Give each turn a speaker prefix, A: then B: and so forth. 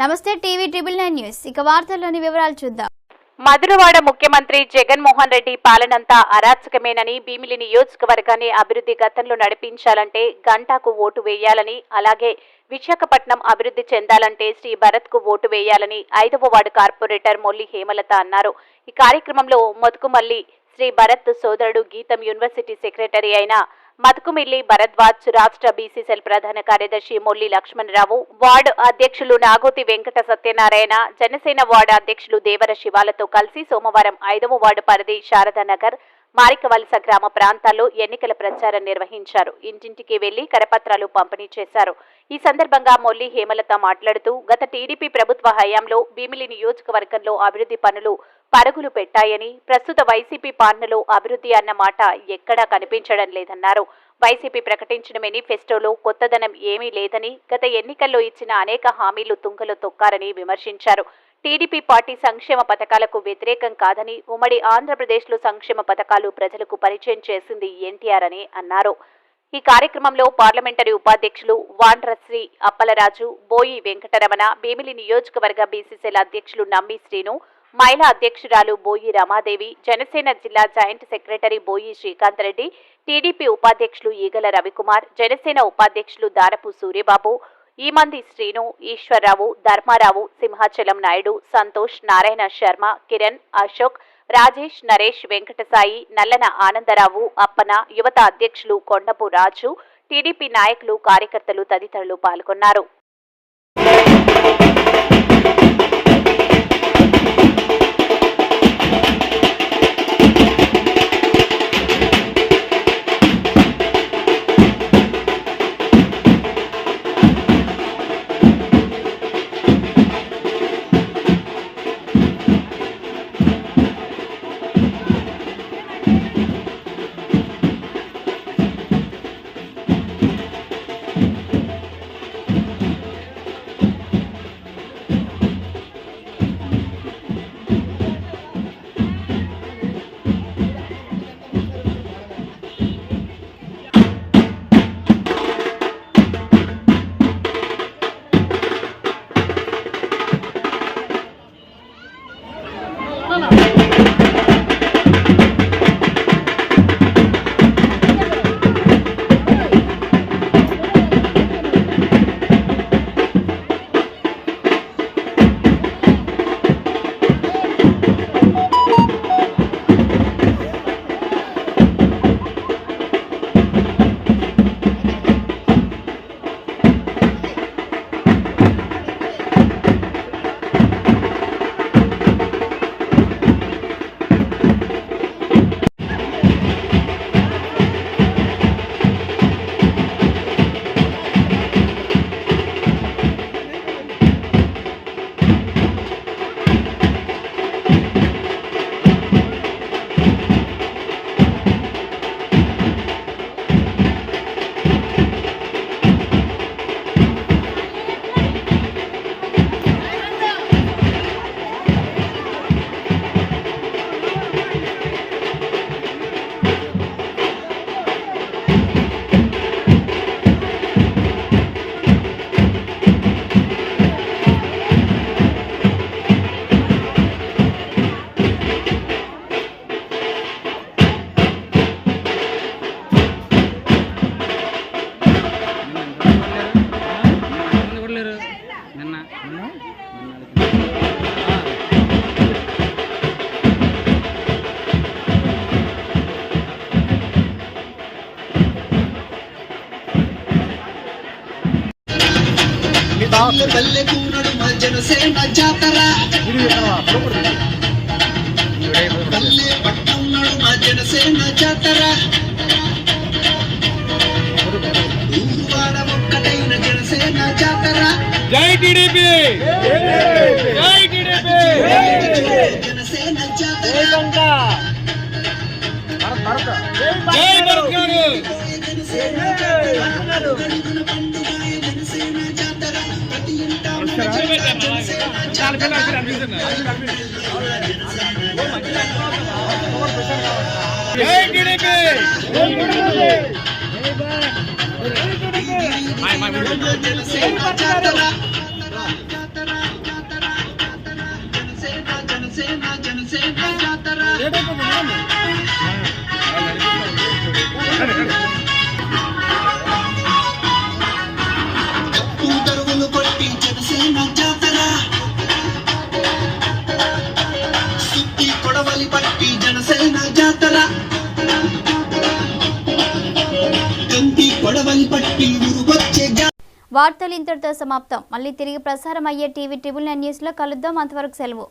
A: నమస్తే TV triple 9 news ఇక వార్తల్లోని వివరాలు చూద్దాం.
B: మధురవాడ ముఖ్యమంత్రి జగన్మోహన్ రెడ్డి పాలనంతా అరాచకమేనని, భీమిలి నియోజకవర్గాన్ని అభివృద్ధి గతంలో నడిపించాలంటే గంటాకు ఓటు వేయాలని, అలాగే విశాఖపట్నం అభివృద్ధి చెందాలంటే శ్రీ భరత్ కు ఓటు వేయాలని 5వ వార్డు కార్పొరేటర్ మొల్లి హేమలత అన్నారు. ఈ కార్యక్రమంలో మొత్తుకుమల్లి శ్రీ భరత్ సోదరుడు గీతం యూనివర్సిటీ సెక్రటరీ అయిన మతుకుమిల్లి భరద్వాజ్, రాష్ట్ర బీసీసీఎల్ ప్రధాన కార్యదర్శి మొల్లి లక్ష్మణరావు, వార్డు అధ్యక్షులు నాగోతి వెంకట సత్యనారాయణ, జనసేన వార్డు అధ్యక్షులు దేవర శివాలతో కలిసి సోమవారం 5వ వార్డు పరిధి శారదానగర్, మారికవలస గ్రామ ప్రాంతాల్లో ఎన్నికల ప్రచారం నిర్వహించారు. ఇంటింటికి వెళ్లి కరపత్రాలు పంపిణీ చేశారు. ఈ సందర్భంగా మొల్లి హేమలత మాట్లాడుతూ, గత టీడీపీ ప్రభుత్వ హయాంలో భీమిలి నియోజకవర్గంలో అభివృద్ధి పనులు పరుగులు పెట్టాయని, ప్రస్తుత వైసీపీ పాలనలో అభివృద్ధి అన్న మాట ఎక్కడా కనిపించడం లేదన్నారు. వైసీపీ ప్రకటించిన మేనిఫెస్టోలో కొత్తదనం ఏమీ లేదని, గత ఎన్నికల్లో ఇచ్చిన అనేక హామీలు తుంగలో తొక్కారని విమర్శించారు. టీడీపీ పార్టీ సంక్షేమ పథకాలకు వ్యతిరేకం కాదని, ఉమ్మడి ఆంధ్రప్రదేశ్లో సంక్షేమ పథకాలు ప్రజలకు పరిచయం చేసింది ఎన్టీఆర్ అని అన్నారు. ఈ కార్యక్రమంలో పార్లమెంటరీ ఉపాధ్యక్షులు వాండ్రశ్రీ అప్పలరాజు, బోయి వెంకటరమణ, భీమిలి నియోజకవర్గ బీసీసీఎల్ అధ్యక్షులు నమ్మి శ్రీను, మహిళా అధ్యక్షురాలు బోయి రమాదేవి, జనసేన జిల్లా జాయింట్ సెక్రటరీ బోయి శ్రీకాంత్ రెడ్డి, టీడీపీ ఉపాధ్యక్షులు ఈగల రవికుమార్, జనసేన ఉపాధ్యక్షులు దారపు సూర్యబాబు, ఈమంది శ్రీను, ఈశ్వరరావు, ధర్మారావు, సింహాచలం నాయుడు, సంతోష్, నారాయణ శర్మ, కిరణ్, అశోక్, రాజేష్, నరేష్, వెంకటసాయి, నల్లన ఆనందరావు, అప్పన, యువత అధ్యక్షులు కొండపు రాజు, టీడీపీ నాయకులు, కార్యకర్తలు తదితరులు పాల్గొన్నారు.
C: పల్లెకూరుడు మా జనసేన జాతర, పల్లె పట్టణంలో మా జనసేన జాతర, ఊరువాడ ఒక్కటైన జనసేన జాతర.
D: జై టీడీపీ, జై టీడీపీ,
C: జనసేన జాతర,
D: జై భరత్ గారు. జై టీడీపీ.
C: జనసేన జాతర
A: వార్తలు ఇంతటితో సమాప్తం. మళ్ళీ తిరిగి ప్రసారం అయ్యే టీవీ ట్రిబుల్ 9 న్యూస్లో కలుద్దాం. అంతవరకు సెలవు.